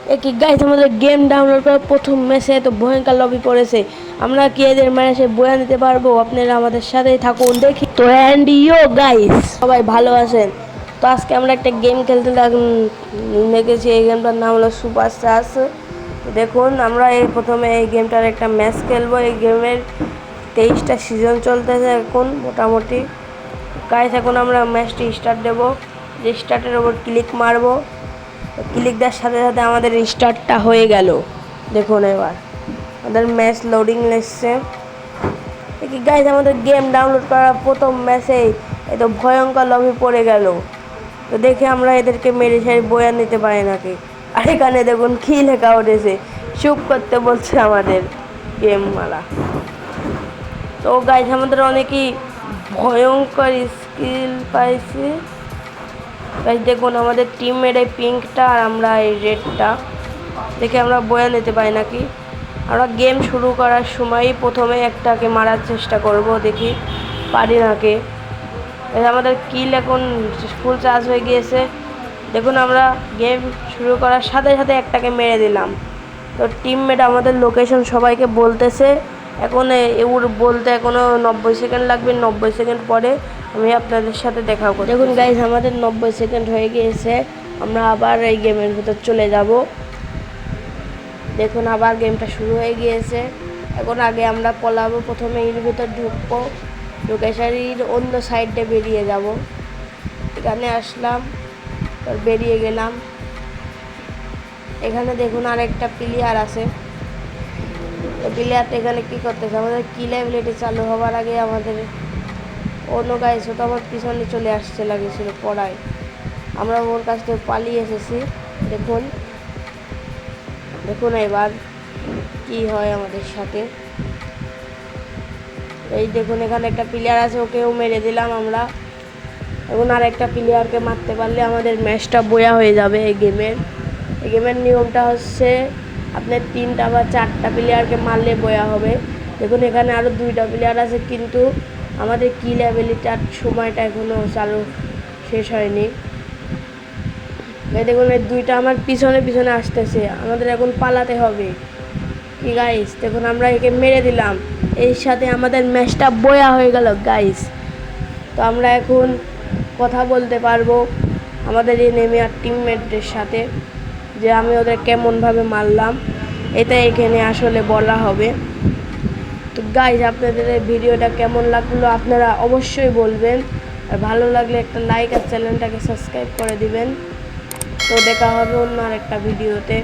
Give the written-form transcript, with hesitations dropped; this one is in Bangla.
কি গাইস, আমাদের গেম ডাউনলোড করার প্রথম ম্যাচে এত ভয়ঙ্কর লবি পড়েছে। আমরা কি এদের ম্যাচে বয়া নিতে পারবো? আপনারা আমাদের সাথেই থাকুন, দেখি তো। অ্যান্ড ইয়ো গাইস, সবাই ভালো আছেন তো? আজকে আমরা একটা গেম খেলতে লেগেছি। এই গেমটার নাম হলো সুপার স্টার্স। দেখুন, আমরা প্রথমে এই গেমটার একটা ম্যাচ খেলবো। এই গেমের 23টা সিজন চলতেছে এখন মোটামুটি। গাইস, এখন আমরা ম্যাচটি স্টার্ট দেবো। যে স্টার্টের ওপর ক্লিক মারবো। ক্লিক দেওয়ার সাথে সাথে আমাদের স্টার্টটা হয়ে গেল। দেখুন, এবার আমাদের ম্যাচ লোডিং এসছে। কি গাইস, আমাদের গেম ডাউনলোড করার প্রথম ম্যাচেই এত ভয়ঙ্কর লবি পড়ে গেল। তো দেখে আমরা এদেরকে মেরে সারি বয়া নিতে পারি নাকি। আর এখানে দেখুন কি লেখা উঠেছে, চুপ করতে বলছে আমাদের গেম মারা। তো গাইস, আমাদের অনেকই ভয়ঙ্কর স্কিল পাইছি। গাইস দেখুন, আমাদের টিমমেট এই পিঙ্কটা আর আমরা এই রেডটা। দেখে আমরা বয়া নিতে পারি নাকি। আমরা গেম শুরু করার সময় প্রথমে একটাকে মারার চেষ্টা করব, দেখি পারি নাকি। আমাদের কিল এখন ফুল চার্জ হয়ে গিয়েছে। দেখুন, আমরা গেম শুরু করার সাথে সাথে একটাকে মেরে দিলাম। তো টিমমেট আমাদের লোকেশন সবাইকে বলতেছে। এখন এগুর বলতে এখনও 90 সেকেন্ড লাগবে। 90 সেকেন্ড পরে আমি আপনাদের সাথে দেখা করব। দেখুন গাইস, আমাদের 90 সেকেন্ড হয়ে গিয়েছে। আমরা আবার এই গেমের ভিতর চলে যাব। দেখুন, আবার গেমটা শুরু হয়ে গিয়েছে। এখন আগে আমরা পলাবো, প্রথমে এর ভিতর ঢুকবো, ঢুকে সারির অন্য সাইডে বেরিয়ে যাব। এখানে আসলাম, বেরিয়ে গেলাম। এখানে দেখুন আরেকটা প্লেয়ার আছে। তো প্লেয়ারটা এখানে কী করতেছে? আমাদের কিল অ্যাবিলিটি চালু হওয়ার আগে আমাদের অন্য গাইস তো আমার পিছনে চলে আসছে লাগেছিল পড়ায়। আমরা ওর কাছ থেকে পালিয়ে এসেছি। দেখুন দেখুন এবার কি হয় আমাদের সাথে। এই দেখুন, এখানে একটা প্লেয়ার আছে, ওকেও মেরে দিলাম আমরা। এখন আর একটা প্লেয়ারকে মারতে পারলে আমাদের ম্যাচটা বয়া হয়ে যাবে। এই গেমের নিয়মটা হচ্ছে আপনার 3টা বা 4টা প্লেয়ারকে মারলে বয়া হবে। দেখুন, এখানে আরও 2টা প্লেয়ার আছে, কিন্তু আমাদের কিল অ্যাবিলিটির সময়টা এখনও চালু শেষ হয়নি। দেখুন, এই 2টা আমার পিছনে পিছনে আসতেছে। আমাদের এখন পালাতে হবে। কি গাইস, দেখুন আমরা একে মেরে দিলাম। এর সাথে আমাদের ম্যাচটা বয়া হয়ে গেল গাইস। তো আমরা এখন কথা বলতে পারবো আমাদের এনিমি আর টিমমেটদের সাথে, যে আমি ওদের কেমনভাবে মারলাম, এটা এখানে আসলে বলা হবে। তো গাইস, আপনাদের এই ভিডিওটা কেমন লাগলো আপনারা অবশ্যই বলবেন। আর ভালো লাগলে একটা লাইক আর চ্যানেলটাকে সাবস্ক্রাইব করে দিবেন। তো দেখা হবে অন্য আরেকটা ভিডিওতে।